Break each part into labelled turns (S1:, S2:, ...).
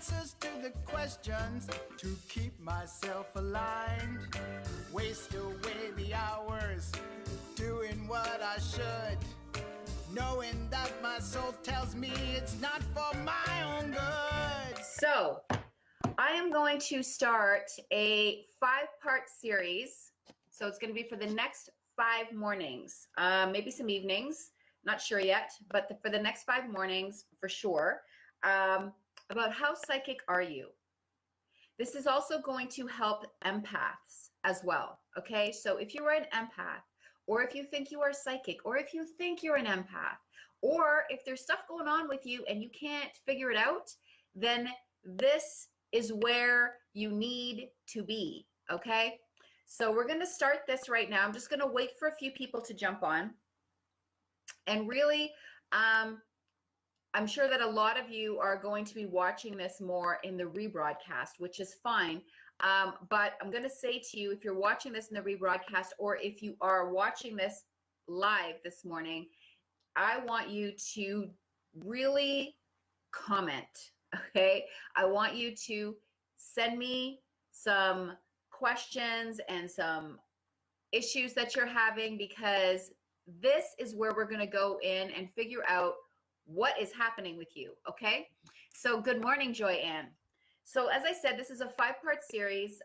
S1: answers to the questions to keep myself aligned. Waste away the hours doing what I should, knowing that my soul tells me it's not for my own good.
S2: So I am going to start a 5-part series. So it's going to be for the next 5 mornings, maybe some evenings, not sure yet, but for the next 5 mornings for sure, about how psychic are you? This is also going to help empaths as well, okay? So if you are an empath, or if you think you are psychic, or if you think you're an empath, or if there's stuff going on with you and you can't figure it out, then this is where you need to be, okay? So we're going to start this right now. I'm just going to wait for a few people to jump on. And really, I'm sure that a lot of you are going to be watching this more in the rebroadcast, which is fine. But I'm going to say to you, if you're watching this in the rebroadcast, or if you are watching this live this morning, I want you to really comment, okay? I want you to send me some questions and some issues that you're having, because this is where we're going to go in and figure out what is happening with you, okay? So good morning, Joy Ann. So as I said, this is a 5-part series.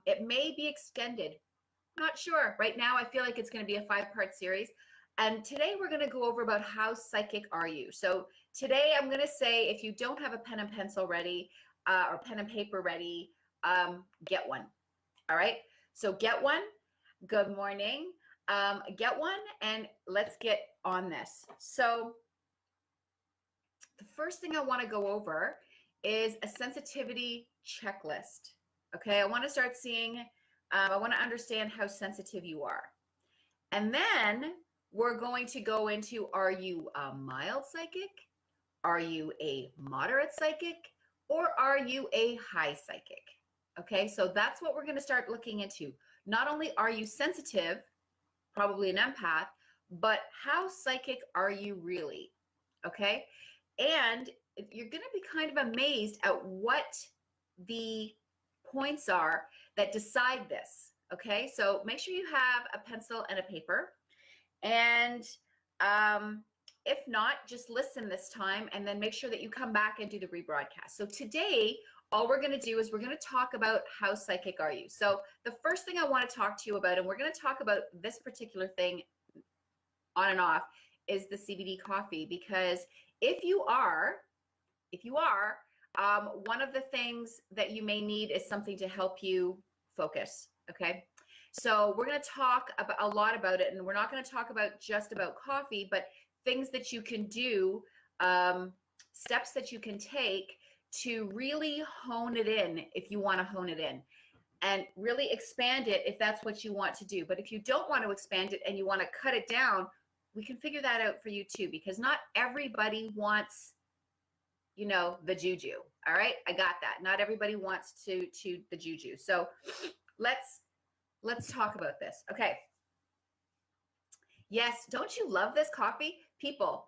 S2: It may be extended. Not sure. Right now, I feel like it's going to be a 5-part series. And today we're going to go over about how psychic are you. So today I'm going to say, if you don't have a pen and pencil ready, or pen and paper ready, get one. All right? So get one. Good morning. Get one, and let's get on this. So the first thing I want to go over is a sensitivity checklist. Okay, I want to start seeing, I want to understand how sensitive you are. And then we're going to go into, are you a mild psychic? Are you a moderate psychic? Or are you a high psychic? Okay, so that's what we're going to start looking into. Not only are you sensitive, probably an empath, but how psychic are you really? Okay, and you're going to be kind of amazed at what the points are that decide this. Okay, so make sure you have a pencil and a paper. And if not, just listen this time and then make sure that you come back and do the rebroadcast. So today, all we're going to do is we're going to talk about how psychic are you. So the first thing I want to talk to you about, and we're going to talk about this particular thing on and off, is the CBD coffee. Because if you are, one of the things that you may need is something to help you focus, okay? So we're going to talk about a lot about it, and we're not going to talk about just about coffee, but things that you can do, steps that you can take to really hone it in if you want to hone it in, and really expand it if that's what you want to do. But if you don't want to expand it and you want to cut it down, we can figure that out for you too, because not everybody wants, you know, the juju. All right, I got that. Not everybody wants to the juju. So let's talk about this. Okay. Yes, don't you love this coffee? People,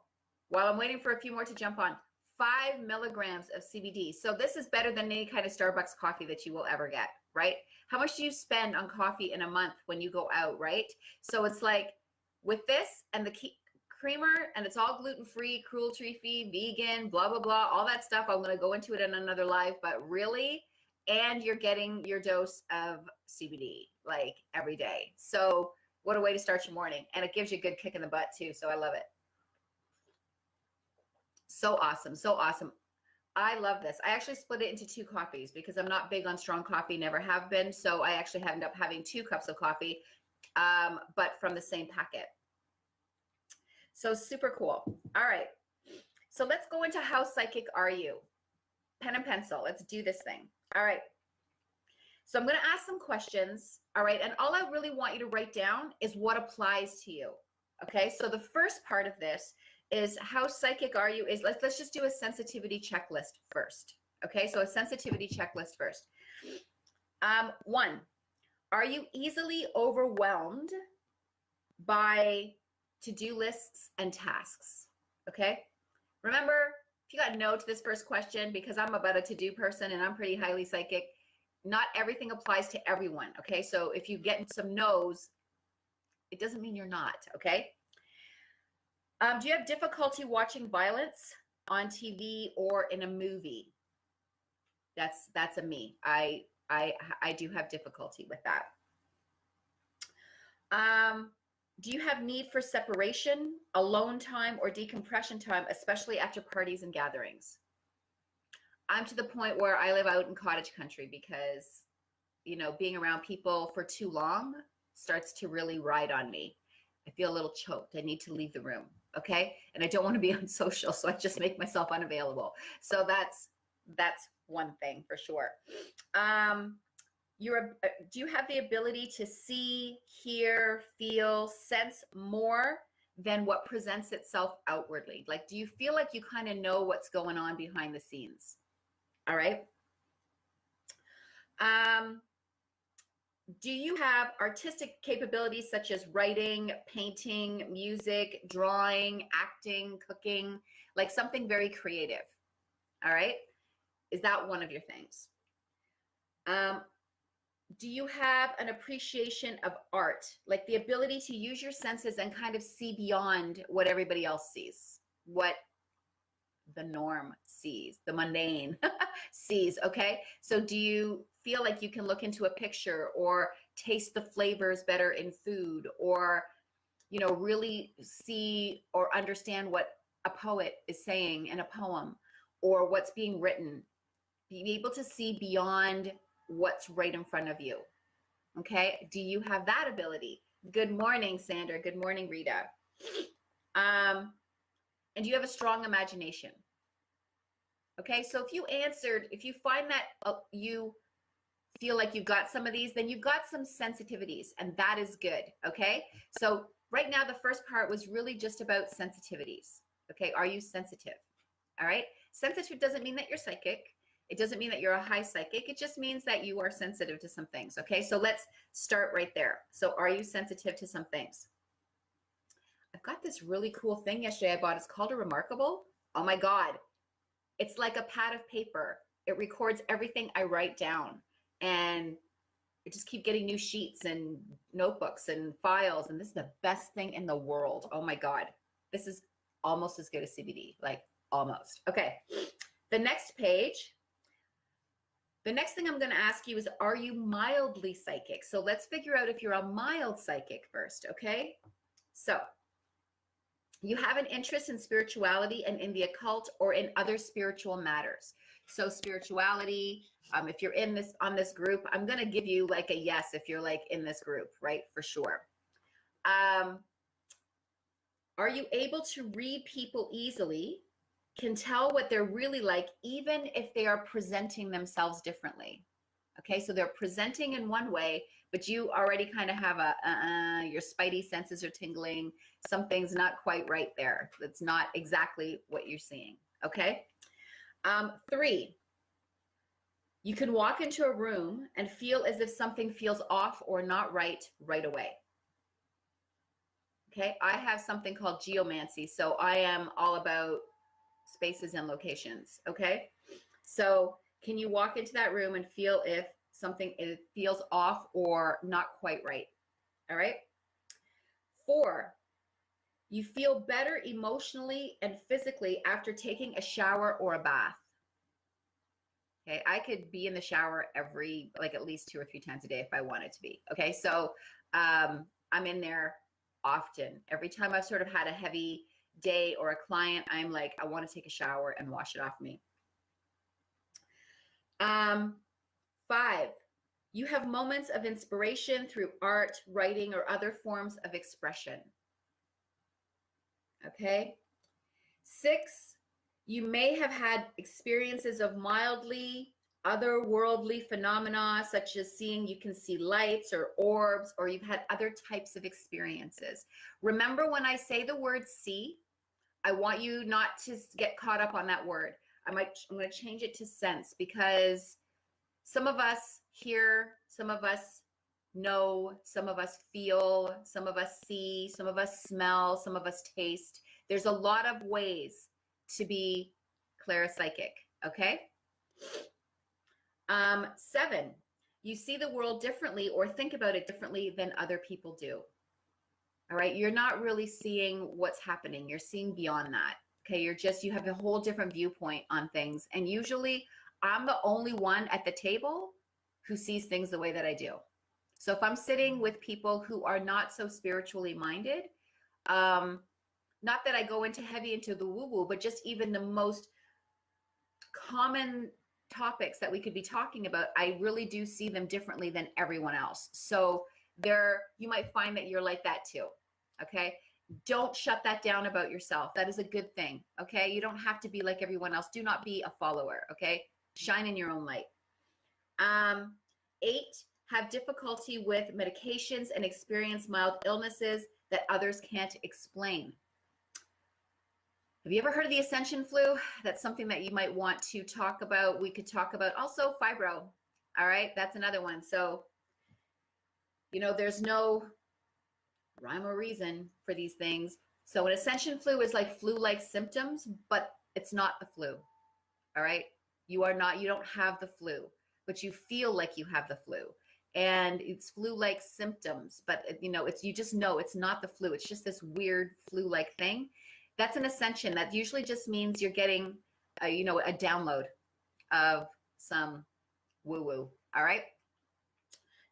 S2: while I'm waiting for a few more to jump on, 5 milligrams of CBD. So this is better than any kind of Starbucks coffee that you will ever get, right? How much do you spend on coffee in a month when you go out, right? So it's like with this and the creamer, and it's all gluten-free, cruelty-free, vegan, blah, blah, blah, all that stuff. I'm going to go into it in another live, but really, and you're getting your dose of CBD like every day. So what a way to start your morning. And it gives you a good kick in the butt too. So I love it. So awesome. So awesome. I love this. I actually split it into 2 coffees because I'm not big on strong coffee, never have been. So I actually end up having 2 cups of coffee, but from the same packet. So super cool. All right. So let's go into how psychic are you? Pen and pencil. Let's do this thing. All right. So I'm going to ask some questions. All right. And all I really want you to write down is what applies to you. Okay. So the first part of this is how psychic are you is let's just do a sensitivity checklist first. Okay. So a sensitivity checklist first. 1, are you easily overwhelmed by to-do lists and tasks? Okay. Remember, if you got no to this first question, because I'm about a to-do person and I'm pretty highly psychic, not everything applies to everyone, okay? So if you get some no's, it doesn't mean you're not, okay? Do you have difficulty watching violence on TV or in a movie? That's a me. I do have difficulty with that. Do you have need for separation, alone time, or decompression time, especially after parties and gatherings? I'm to the point where I live out in cottage country because, you know, being around people for too long starts to really ride on me. I feel a little choked. I need to leave the room. Okay. And I don't want to be unsocial. So I just make myself unavailable. So that's one thing for sure. Do you have the ability to see, hear, feel, sense more than what presents itself outwardly? Like, do you feel like you kind of know what's going on behind the scenes? All right. Do you have artistic capabilities such as writing, painting, music, drawing, acting, cooking, like something very creative? All right. Is that one of your things? Do you have an appreciation of art, like the ability to use your senses and kind of see beyond what everybody else sees, what the norm sees, the mundane sees, okay? So do you feel like you can look into a picture or taste the flavors better in food, or, you know, really see or understand what a poet is saying in a poem or what's being written? Be able to see beyond what's right in front of you. Okay. Do you have that ability? Good morning, Sandra. Good morning, Rita. And do you have a strong imagination? Okay. So if you find that you feel like you've got some of these, then you've got some sensitivities, and that is good. Okay. So right now, the first part was really just about sensitivities. Okay. Are you sensitive? All right. Sensitive doesn't mean that you're psychic. It doesn't mean that you're a high psychic. It just means that you are sensitive to some things. Okay, so let's start right there. So are you sensitive to some things? I've got this really cool thing yesterday I bought. It's called a Remarkable. Oh my God. It's like a pad of paper. It records everything I write down. And I just keep getting new sheets and notebooks and files. And this is the best thing in the world. Oh my God. This is almost as good as CBD, like almost. Okay, the next page. The next thing I'm going to ask you is, are you mildly psychic? So let's figure out if you're a mild psychic first, okay? So you have an interest in spirituality and in the occult or in other spiritual matters. So spirituality, if you're on this group, I'm going to give you like a yes if you're like in this group, right? For sure. Are you able to read people easily? Can tell what they're really like, even if they are presenting themselves differently. Okay, so they're presenting in one way, but you already kind of have your spidey senses are tingling. Something's not quite right there. That's not exactly what you're seeing. Okay. 3, you can walk into a room and feel as if something feels off or not right away. Okay, I have something called geomancy, so I am all about spaces and locations. Okay, so can you walk into that room and feel if something feels off or not quite right? All right. 4, you feel better emotionally and physically after taking a shower or a bath. Okay, I could be in the shower at least 2 or 3 times a day if I wanted to be. Okay, so I'm in there often. Every time I've sort of had a heavy day or a client, I'm like, I want to take a shower and wash it off me. 5, you have moments of inspiration through art, writing, or other forms of expression. Okay. 6, you may have had experiences of mildly otherworldly phenomena, such as you can see lights or orbs, or you've had other types of experiences. Remember, when I say the word see, I want you not to get caught up on that word. I'm going to change it to sense, because some of us hear, some of us know, some of us feel, some of us see, some of us smell, some of us taste. There's a lot of ways to be Clairpsychic. Okay. 7, you see the world differently or think about it differently than other people do. All right. You're not really seeing what's happening. You're seeing beyond that. Okay. You have a whole different viewpoint on things. And usually I'm the only one at the table who sees things the way that I do. So if I'm sitting with people who are not so spiritually minded, not that I go heavy into the woo-woo, but just even the most common topics that we could be talking about, I really do see them differently than everyone else. So you might find that you're like that too. Okay. Don't shut that down about yourself. That is a good thing. Okay. You don't have to be like everyone else. Do not be a follower. Okay. Shine in your own light. 8, have difficulty with medications and experience mild illnesses that others can't explain. Have you ever heard of the ascension flu? That's something that you might want to talk about. We could talk about also fibro. All right. That's another one. So, there's no rhyme or reason for these things. So an ascension flu is like flu-like symptoms, but it's not the flu. All right. You don't have the flu, but you feel like you have the flu. And it's flu-like symptoms, but you just know it's not the flu. It's just this weird flu-like thing. That's an ascension. That usually just means you're getting, a download of some woo-woo. All right.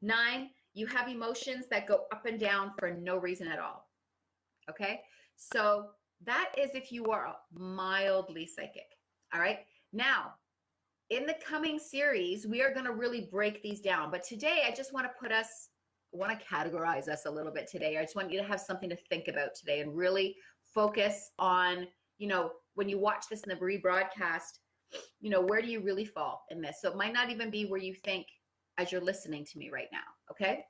S2: 9, you have emotions that go up and down for no reason at all. Okay. So that is if you are mildly psychic. All right. Now, in the coming series, we are going to really break these down. But today, I just want to categorize us a little bit today. I just want you to have something to think about today and really focus on, when you watch this in the rebroadcast, where do you really fall in this? So it might not even be where you think as you're listening to me right now. Okay.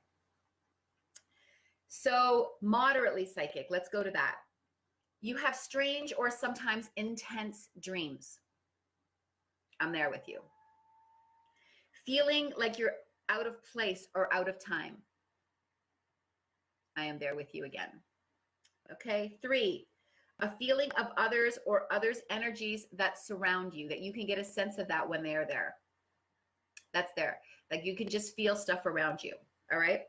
S2: So moderately psychic, let's go to that. You have strange or sometimes intense dreams. I'm there with you. Feeling like you're out of place or out of time. I am there with you again. Okay. 3, a feeling of others or others' energies that surround you, that you can get a sense of that when they are there. That's there. Like you can just feel stuff around you. All right.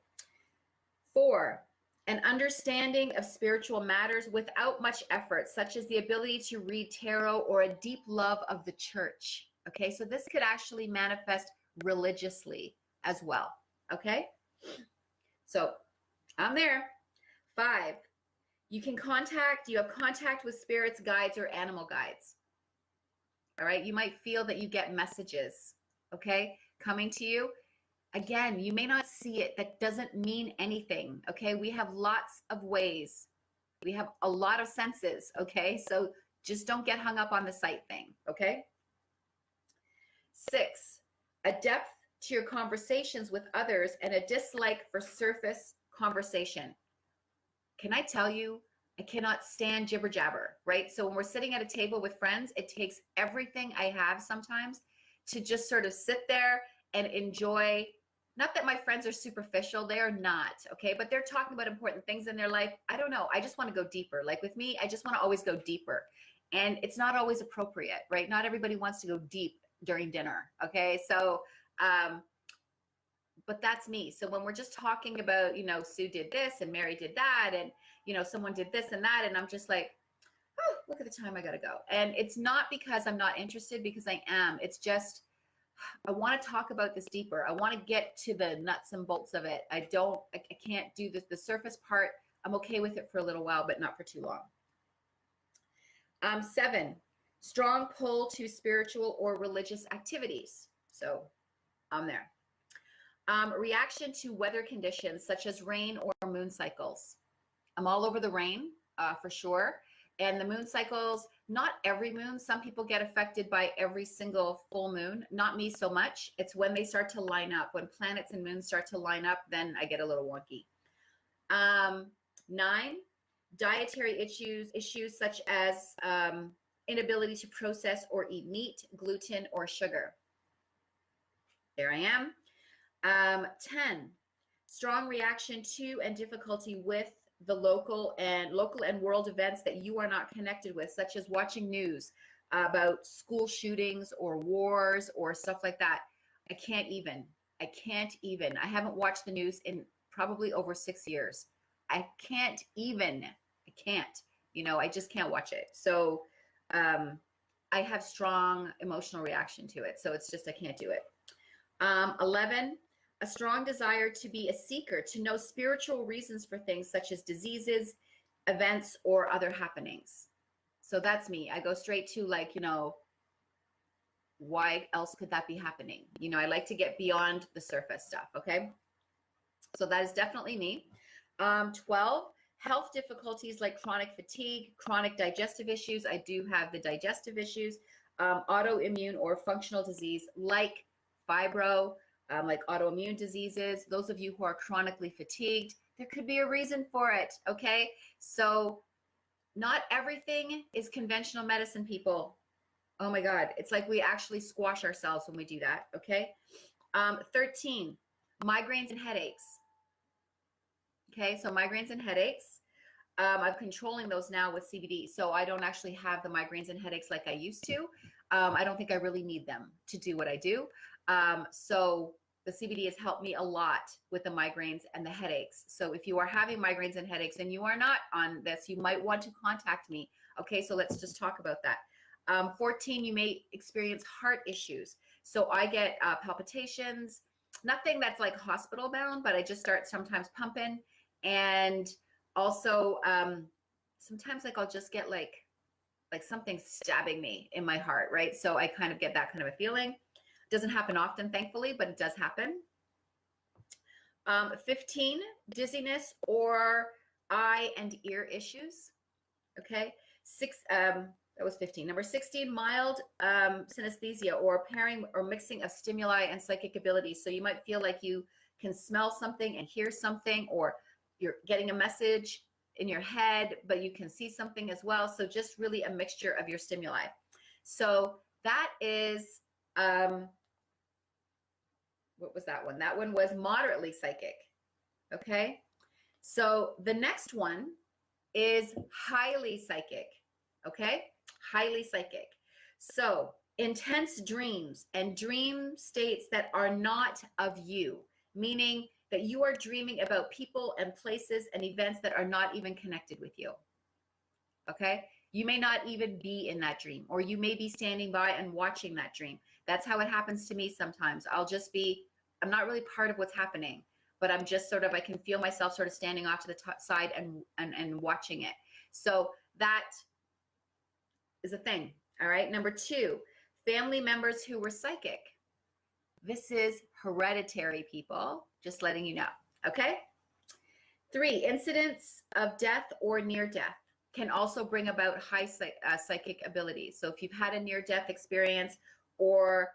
S2: 4, an understanding of spiritual matters without much effort, such as the ability to read tarot or a deep love of the church. Okay, so this could actually manifest religiously as well. Okay, so I'm there. 5, you have contact with spirits, guides, or animal guides. All right, you might feel that you get messages, okay, coming to you. Again, you may not see it. That doesn't mean anything. Okay, we have lots of ways. We have a lot of senses. Okay, so just don't get hung up on the sight thing. Okay. 6, a depth to your conversations with others and a dislike for surface conversation. Can I tell you, I cannot stand jibber jabber, right? So when we're sitting at a table with friends, it takes everything I have sometimes to just sort of sit there and enjoy. Not that my friends are superficial, they are not, okay? But they're talking about important things in their life. I don't know. I just want to go deeper. Like with me, I just want to always go deeper. And it's not always appropriate, right? Not everybody wants to go deep during dinner, okay? So, but that's me. So when we're just talking about, Sue did this and Mary did that and, someone did this and that, and I'm just like, oh, look at the time, I gotta go. And it's not because I'm not interested, because I am. It's just, I want to talk about this deeper. I want to get to the nuts and bolts of it. I can't do this. The surface part, I'm okay with it for a little while, but not for too long. 7, strong pull to spiritual or religious activities. So I'm there. Reaction to weather conditions such as rain or moon cycles. I'm all over the rain for sure. And the moon cycles, not every moon. Some people get affected by every single full moon. Not me so much. It's when they start to line up. When planets and moons start to line up, then I get a little wonky. 9, dietary issues such as inability to process or eat meat, gluten, or sugar. There I am. 10, strong reaction to and difficulty with the local and world events that you are not connected with, such as watching news, about school shootings or wars or stuff like that. I can't even. I haven't watched the news in probably over 6 years. I can't even. I can't. I just can't watch it. So I have strong emotional reaction to it. So it's just, I can't do it. 11, a strong desire to be a seeker, to know spiritual reasons for things such as diseases, events, or other happenings. So that's me. I go straight to why else could that be happening? I like to get beyond the surface stuff. Okay. So that is definitely me. 12, health difficulties like chronic fatigue, chronic digestive issues. I do have the digestive issues, autoimmune or functional disease like fibro, like autoimmune diseases. Those of you who are chronically fatigued, there could be a reason for it. Okay. So not everything is conventional medicine, people. Oh my God. It's like we actually squash ourselves when we do that. Okay. 13, migraines and headaches. Okay. So migraines and headaches. I'm controlling those now with CBD. So I don't actually have the migraines and headaches like I used to. I don't think I really need them to do what I do. So the CBD has helped me a lot with the migraines and the headaches. So if you are having migraines and headaches and you are not on this, you might want to contact me. Okay, so let's just talk about that. 14, you may experience heart issues. So I get palpitations, nothing that's like hospital bound, but I just start sometimes pumping. And also sometimes I'll just get like something stabbing me in my heart, right? So I kind of get that kind of a feeling. Doesn't happen often, thankfully, but it does happen. 15, dizziness or eye and ear issues. Okay. That was 15. Number 16, mild synesthesia or pairing or mixing of stimuli and psychic abilities. So you might feel like you can smell something and hear something, or you're getting a message in your head, but you can see something as well. So just really a mixture of your stimuli. So that is, what was that one? That one was moderately psychic. Okay. So the next one is highly psychic. Okay. Highly psychic. So intense dreams and dream states that are not of you, meaning that you are dreaming about people and places and events that are not even connected with you. Okay. You may not even be in that dream, or you may be standing by and watching that dream. That's how it happens to me sometimes. I'm not really part of what's happening, but I'm just sort of, I can feel myself sort of standing off to the side and watching it. So that is a thing. All right. Number 2, family members who were psychic. This is hereditary, people, just letting you know. Okay. 3, incidents of death or near death can also bring about high psychic abilities. So if you've had a near death experience or,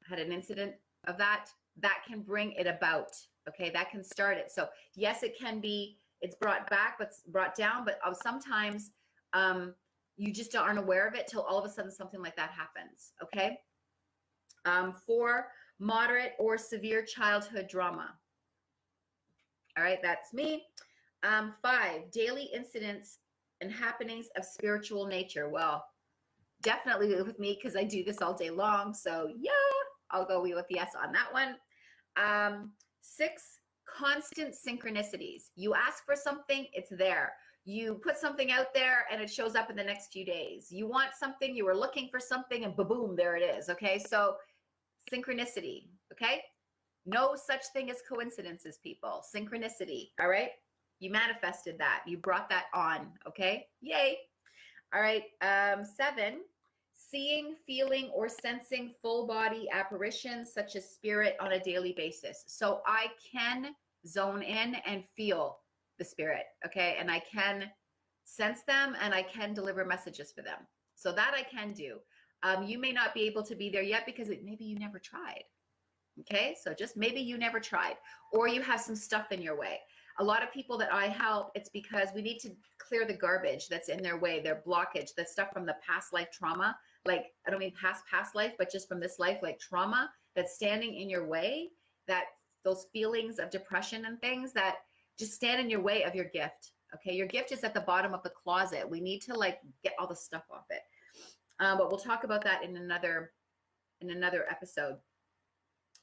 S2: had an incident of that can bring it about. Okay. That can start it. So yes, it's brought back, but brought down, but sometimes, you just aren't aware of it till all of a sudden something like that happens. Okay. 4, moderate or severe childhood drama. All right. That's me. 5, daily incidents and happenings of spiritual nature. Well, definitely with me, because I do this all day long. So yeah, I'll go with yes on that one. 6, constant synchronicities. You ask for something, it's there. You put something out there and it shows up in the next few days. You want something, you were looking for something, and boom, there it is. Okay. So synchronicity. Okay. No such thing as coincidences, people. Synchronicity. All right. You manifested that. You brought that on. Okay. Yay. All right. 7, seeing, feeling, or sensing full body apparitions such as spirit on a daily basis. So I can zone in and feel the spirit. Okay. And I can sense them and I can deliver messages for them. So that I can do. You may not be able to be there yet because maybe you never tried. Okay. So just maybe you never tried, or you have some stuff in your way. A lot of people that I help, it's because we need to clear the garbage that's in their way, their blockage, that stuff from the past life trauma. Like, I don't mean past life, but just from this life, like trauma that's standing in your way, that those feelings of depression and things that just stand in your way of your gift. Okay, your gift is at the bottom of the closet. We need to like get all the stuff off it. But we'll talk about that in another episode.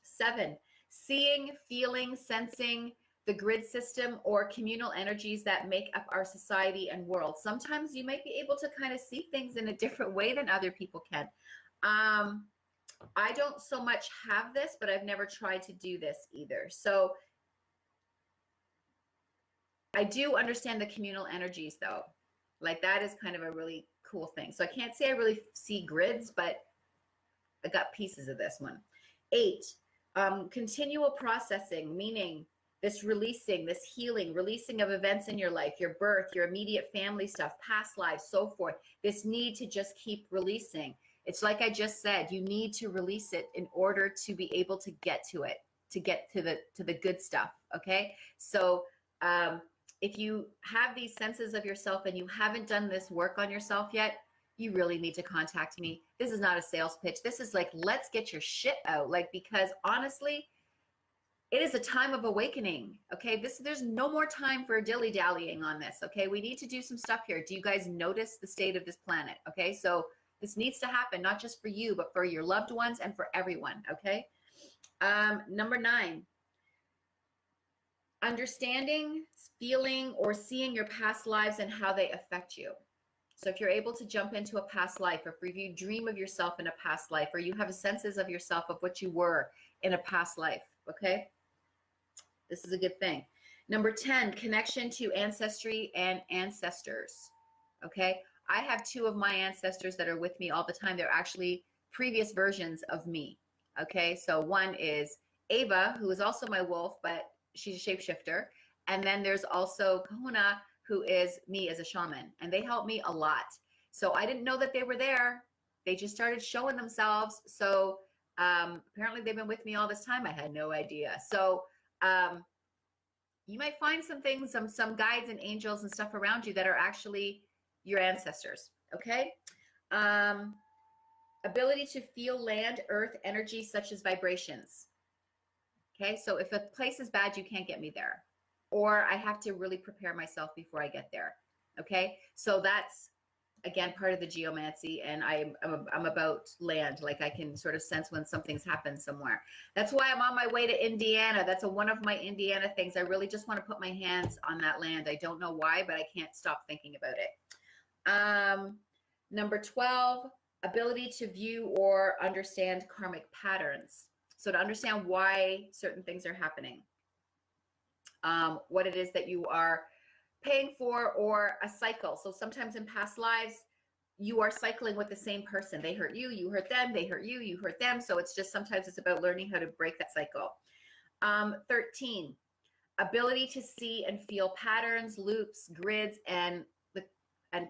S2: 7, seeing, feeling, sensing the grid system or communal energies that make up our society and world. Sometimes you might be able to kind of see things in a different way than other people can. I don't so much have this, but I've never tried to do this either. So I do understand the communal energies though. Like that is kind of a really cool thing. So I can't say I really see grids, but I got pieces of this one. 8, continual processing, meaning this releasing, this healing, releasing of events in your life, your birth, your immediate family stuff, past lives, so forth. This need to just keep releasing. It's like I just said, you need to release it in order to be able to get to it, to get to the good stuff. Okay. So, if you have these senses of yourself and you haven't done this work on yourself yet, you really need to contact me. This is not a sales pitch. This is like, let's get your shit out. Like, because honestly, it is a time of awakening. Okay. There's no more time for dilly dallying on this. Okay. We need to do some stuff here. Do you guys notice the state of this planet? Okay. So this needs to happen, not just for you, but for your loved ones and for everyone. Okay. Number 9, understanding, feeling, or seeing your past lives and how they affect you. So if you're able to jump into a past life, or if you dream of yourself in a past life, or you have senses of yourself of what you were in a past life, okay? This is a good thing. Number 10, connection to ancestry and ancestors, okay? I have 2 of my ancestors that are with me all the time. They're actually previous versions of me, okay? So one is Ava, who is also my wolf, but she's a shapeshifter. And then there's also Kahuna, who is me as a shaman. And they help me a lot. So I didn't know that they were there. They just started showing themselves. So apparently they've been with me all this time. I had no idea. So you might find some things, some guides and angels and stuff around you that are actually your ancestors. Okay. Ability to feel land, earth, energy, such as vibrations. Okay, so if a place is bad, you can't get me there. Or I have to really prepare myself before I get there. Okay, so that's, again, part of the geomancy, and I'm about land. Like I can sort of sense when something's happened somewhere. That's why I'm on my way to Indiana. That's one of my Indiana things. I really just want to put my hands on that land. I don't know why, but I can't stop thinking about it. Number 12, ability to view or understand karmic patterns. So to understand why certain things are happening, what it is that you are paying for, or a cycle. So sometimes in past lives, you are cycling with the same person. They hurt you, you hurt them, they hurt you, you hurt them. So it's just, sometimes it's about learning how to break that cycle. 13, ability to see and feel patterns, loops, grids, and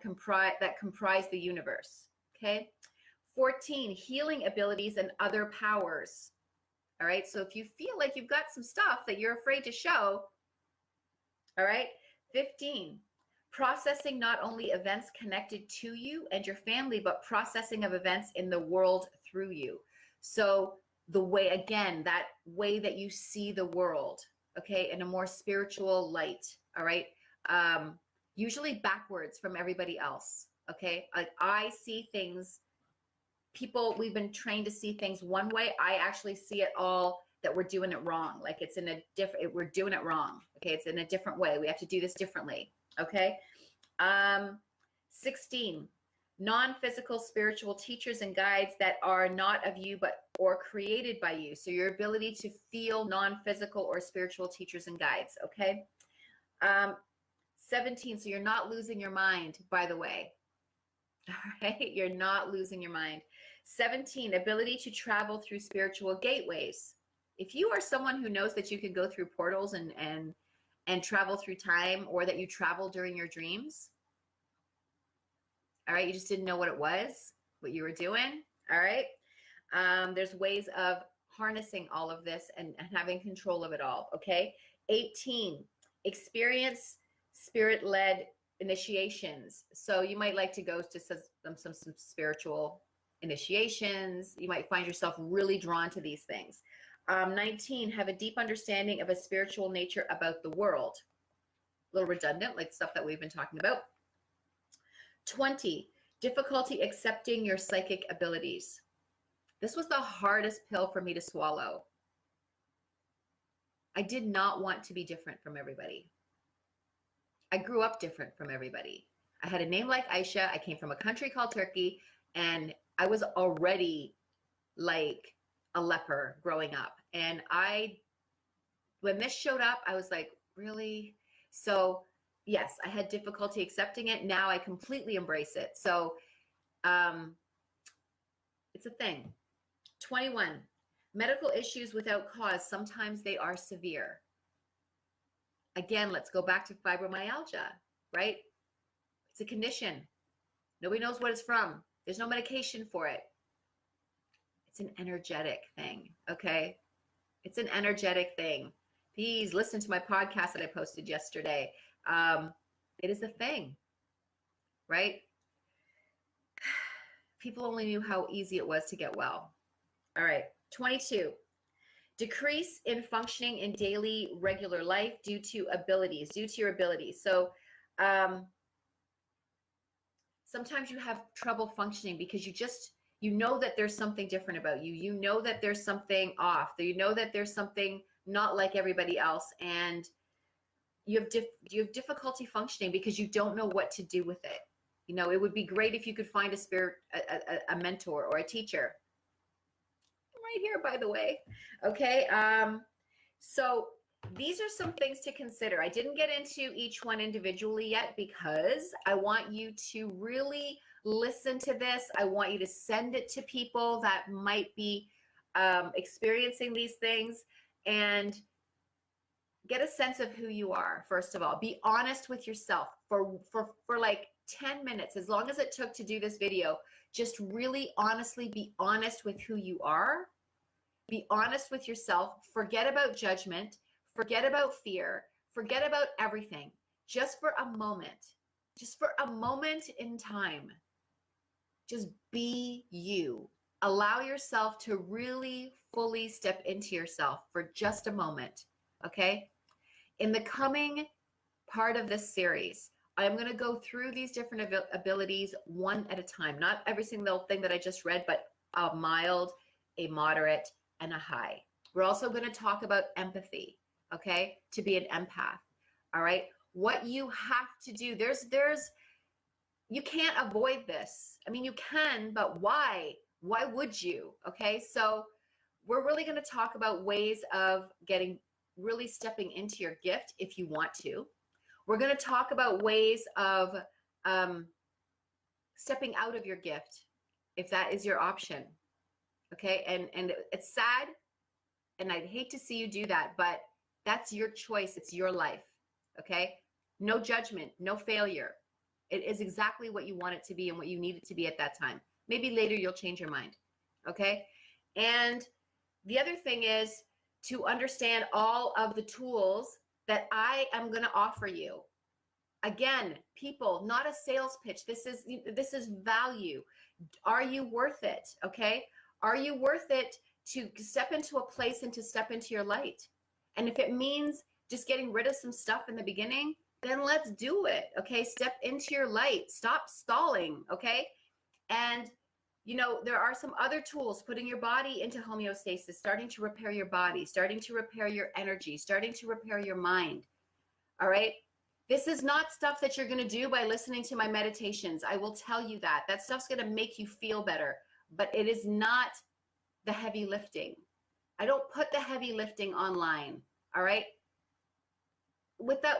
S2: comprise the universe. Okay. 14, healing abilities and other powers. All right. So if you feel like you've got some stuff that you're afraid to show, all right. 15, processing not only events connected to you and your family, but processing of events in the world through you. So the way, again, that way that you see the world, okay, in a more spiritual light. All right. Usually backwards from everybody else. Okay. Like I see things, we've been trained to see things one way. I actually see it all that we're doing it wrong. Like it's in a different, we're doing it wrong. Okay. It's in a different way. We have to do this differently. Okay. 16, non-physical spiritual teachers and guides that are not of you, or created by you. So your ability to feel non-physical or spiritual teachers and guides. Okay. 17, so you're not losing your mind, by the way. All right. You're not losing your mind. 17, ability to travel through spiritual gateways. If you are someone who knows that you can go through portals and travel through time, or that you travel during your dreams, all right, you just didn't know what it was, what you were doing, all right? There's ways of harnessing all of this and having control of it all, okay? 18, experience spirit-led initiations. So you might like to go to some spiritual initiations. You might find yourself really drawn to these things. 19, have a deep understanding of a spiritual nature about the world. little redundant, like stuff that we've been talking about. 20, difficulty accepting your psychic abilities. This was the hardest pill for me to swallow. I did not want to be different from everybody. I grew up different from everybody. I had a name like Aisha. I came from a country called Turkey, and I was already like a leper growing up. And when this showed up, I was like, really? So yes, I had difficulty accepting it. Now I completely embrace it. So it's a thing. 21, medical issues without cause. Sometimes they are severe. Again, let's go back to fibromyalgia, right? It's a condition. Nobody knows what it's from. There's no medication for it. It's an energetic thing, okay? It's an energetic thing. Please listen to my podcast that I posted yesterday. It is a thing, right? People only knew how easy it was to get well. All right, 22. Decrease in functioning in daily regular life due to your abilities. So sometimes you have trouble functioning because you know that there's something different about you. You know that there's something off. You know that there's something not like everybody else, and you have difficulty functioning because you don't know what to do with it. You know, it would be great if you could find a mentor or a teacher. I'm right here, by the way. Okay. So these are some things to consider. I didn't get into each one individually yet because I want you to really listen to this. I want you to send it to people that might be experiencing these things and get a sense of who you are. First of all, be honest with yourself for like 10 minutes, as long as it took to do this video. Just really honestly be honest with who you are. Be honest with yourself. Forget about judgment. Forget about fear. Forget about everything. Just for a moment in time, just be you. Allow yourself to really fully step into yourself for just a moment. Okay? In the coming part of this series, I'm going to go through these different abilities one at a time. Not every single thing that I just read, but a mild, a moderate, and a high. We're also going to talk about empathy, okay? To be an empath, all right? What you have to do, you can't avoid this. I mean, you can, but why? Why would you? Okay, so we're really going to talk about ways of really stepping into your gift if you want to. We're going to talk about ways of stepping out of your gift if that is your option. Okay, and it's sad, and I'd hate to see you do that, but that's your choice. It's your life. Okay, no judgment, no failure. It is exactly what you want it to be and what you need it to be at that time. Maybe later you'll change your mind. Okay, and the other thing is to understand all of the tools that I am going to offer you. Again, people, not a sales pitch. This is value. Are you worth it? Okay? Are you worth it to step into a place and to step into your light? And if it means just getting rid of some stuff in the beginning, then let's do it. Okay? Step into your light. Stop stalling. Okay? And you know, there are some other tools, putting your body into homeostasis, starting to repair your body, starting to repair your energy, starting to repair your mind. All right? This is not stuff that you're going to do by listening to my meditations. I will tell you that. That stuff's going to make you feel better, but it is not the heavy lifting. I don't put the heavy lifting online. All right?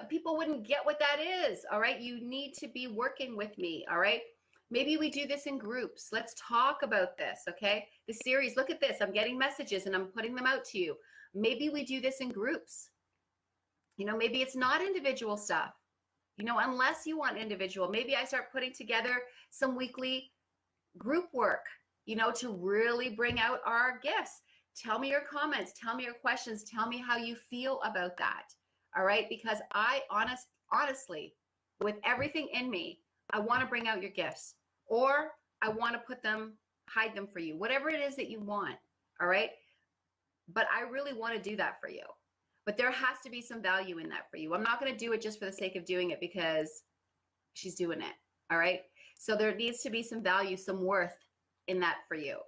S2: People wouldn't get what that is. All right? You need to be working with me. All right? Maybe we do this in groups. Let's talk about this, okay? The series, look at this. I'm getting messages and I'm putting them out to you. Maybe we do this in groups. You know, maybe it's not individual stuff. You know, unless you want individual, maybe I start putting together some weekly group work, you know, to really bring out our gifts. Tell me your comments. Tell me your questions. Tell me how you feel about that, all right? Because I honestly, with everything in me, I want to bring out your gifts, or I want to hide them for you, whatever it is that you want. All right. But I really want to do that for you. but there has to be some value in that for you. I'm not going to do it just for the sake of doing it because she's doing it. All right. So there needs to be some value, some worth in that for you.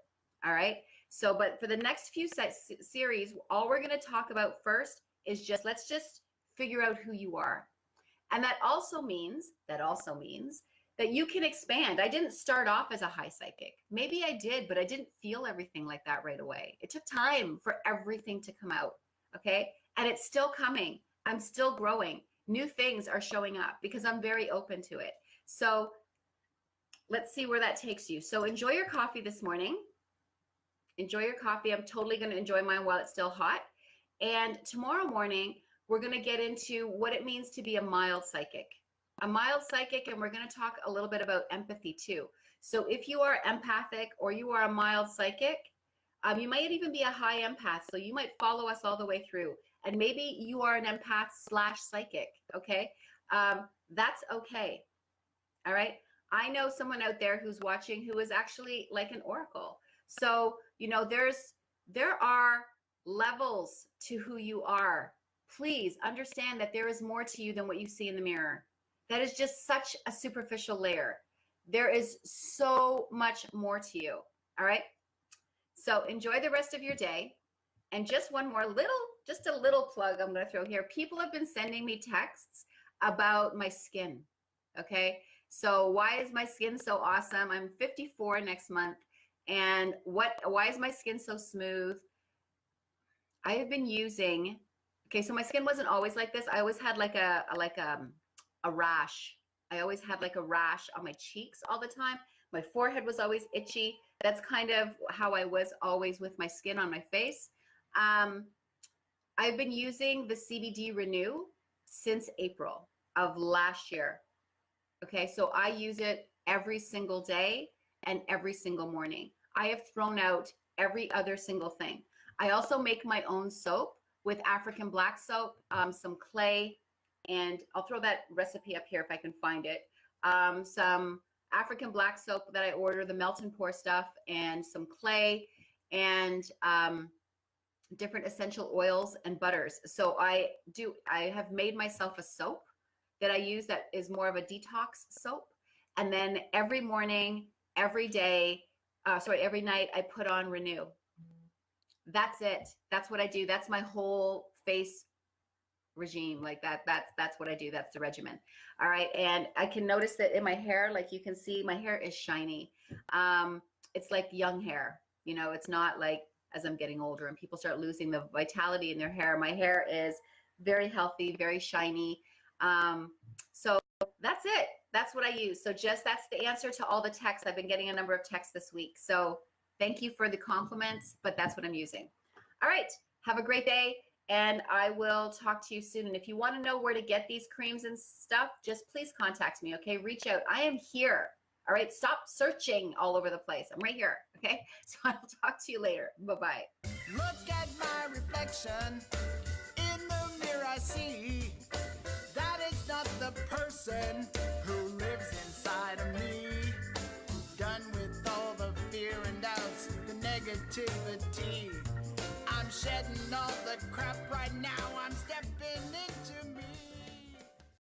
S2: All right. So, but for the next few series, all we're going to talk about first is let's just figure out who you are. And that also means that you can expand. I didn't start off as a high psychic. Maybe I did, but I didn't feel everything like that right away. It took time for everything to come out. Okay. And it's still coming. I'm still growing. New things are showing up because I'm very open to it. So let's see where that takes you. So enjoy your coffee this morning. Enjoy your coffee. I'm totally going to enjoy mine while it's still hot. And tomorrow morning, we're going to get into what it means to be a mild psychic. A mild psychic, and we're going to talk a little bit about empathy too. So if you are empathic or you are a mild psychic, you might even be a high empath. So you might follow us all the way through. And maybe you are an empath / psychic, okay? That's okay, all right? I know someone out there who's watching who is actually like an oracle. So, you know, there are levels to who you are. Please understand that there is more to you than what you see in the mirror. That is just such a superficial layer. There is so much more to you, all right? So enjoy the rest of your day. And just one more just a little plug I'm going to throw here. People have been sending me texts about my skin, okay? So why is my skin so awesome? I'm 54 next month. And why is my skin so smooth? I have been using, okay, so my skin wasn't always like this. I always had like a rash. I always had like a rash on my cheeks all the time. My forehead was always itchy. That's kind of how I was always with my skin on my face. I've been using the CBD Renew since April of last year. Okay, so I use it every single day and every single morning. I have thrown out every other single thing. I also make my own soap with African black soap, some clay, and I'll throw that recipe up here if I can find it. Some African black soap that I order, the melt and pour stuff, and some clay, and different essential oils and butters. So I have made myself a soap that I use that is more of a detox soap. And then every morning, every night I put on Renew. That's it. That's what I do. That's my whole face regime. Like that's what I do. That's the regimen. All right. And I can notice that in my hair, like you can see my hair is shiny. It's like young hair, you know, it's not like as I'm getting older and people start losing the vitality in their hair. My hair is very healthy, very shiny. So that's it. That's what I use. So that's the answer to all the texts. I've been getting a number of texts this week. So thank you for the compliments, but that's what I'm using. All right. Have a great day. And I will talk to you soon. And if you want to know where to get these creams and stuff, just please contact me. Okay. Reach out. I am here. All right. Stop searching all over the place. I'm right here. Okay. So I'll talk to you later. Bye-bye.
S1: Look at my reflection in the mirror. I see that it's not the person who lives inside of me. Done with all the fear and doubts, the negativity. I'm shedding all the crap right now.